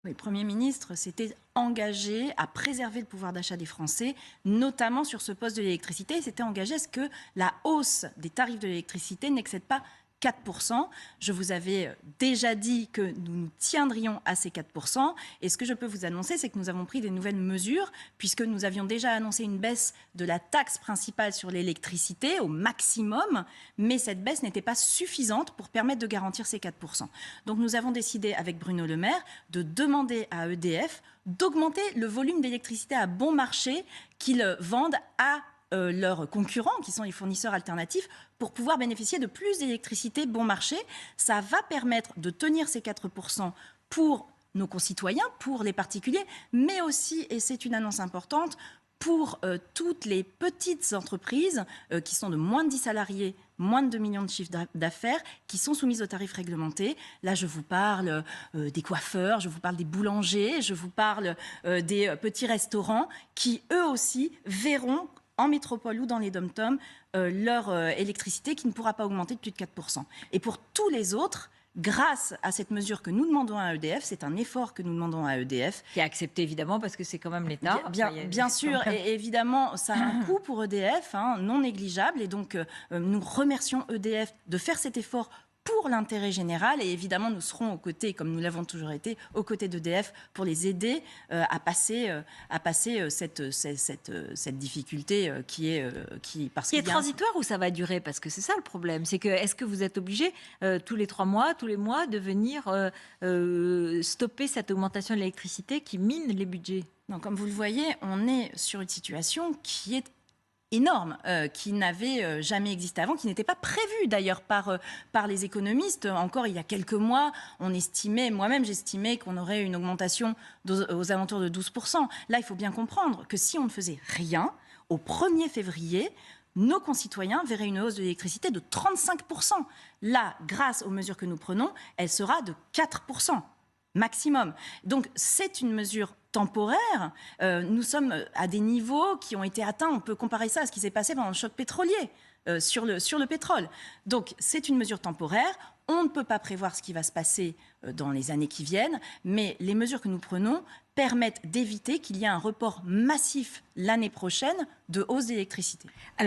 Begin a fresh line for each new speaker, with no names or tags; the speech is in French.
Le Premier ministre s'était engagé à préserver le pouvoir d'achat des Français, notamment sur ce poste de l'électricité. Il s'était engagé à ce que la hausse des tarifs de l'électricité n'excède pas 4%. Je vous avais déjà dit que nous nous tiendrions à ces 4%. Et ce que je peux vous annoncer, c'est que nous avons pris des nouvelles mesures, puisque nous avions déjà annoncé une baisse de la taxe principale sur l'électricité au maximum, mais cette baisse n'était pas suffisante pour permettre de garantir ces 4%. Donc nous avons décidé, avec Bruno Le Maire, de demander à EDF d'augmenter le volume d'électricité à bon marché qu'ils vendent à leurs concurrents, qui sont les fournisseurs alternatifs, pour pouvoir bénéficier de plus d'électricité bon marché. Ça va permettre de tenir ces 4% pour nos concitoyens, pour les particuliers, mais aussi, et c'est une annonce importante, pour toutes les petites entreprises qui sont de moins de 10 salariés, moins de 2 millions de chiffres d'affaires, qui sont soumises aux tarifs réglementés. Là, je vous parle des coiffeurs, je vous parle des boulangers, je vous parle des petits restaurants qui, eux aussi, verront en métropole ou dans les dom-toms leur électricité qui ne pourra pas augmenter de plus de 4%. Et pour tous les autres, grâce à cette mesure que nous demandons à EDF, c'est un effort que nous demandons à EDF.
Qui est accepté évidemment parce que c'est quand même l'État.
Bien sûr, et évidemment, ça a un coût pour EDF, non négligeable. Et donc, nous remercions EDF de faire cet effort pour l'intérêt général. Et évidemment, nous serons aux côtés, comme nous l'avons toujours été, aux côtés d'EDF pour les aider à passer cette difficulté qui est
transitoire ou ça va durer? Parce que c'est ça le problème. C'est que est-ce que vous êtes obligé tous les 3 mois, tous les mois, de venir stopper cette augmentation de l'électricité qui mine les budgets?
Non, comme vous le voyez, on est sur une situation qui est énorme, qui n'avait jamais existé avant, qui n'était pas prévu d'ailleurs par les économistes. Encore il y a quelques mois, on estimait, moi-même j'estimais qu'on aurait une augmentation aux alentours de 12%. Là, il faut bien comprendre que si on ne faisait rien, au 1er février, nos concitoyens verraient une hausse de l'électricité de 35%. Là, grâce aux mesures que nous prenons, elle sera de 4%. Maximum. Donc c'est une mesure temporaire. Nous sommes à des niveaux qui ont été atteints. On peut comparer ça à ce qui s'est passé pendant le choc pétrolier sur le pétrole. Donc c'est une mesure temporaire. On ne peut pas prévoir ce qui va se passer dans les années qui viennent, mais les mesures que nous prenons permettent d'éviter qu'il y ait un report massif l'année prochaine de hausse d'électricité.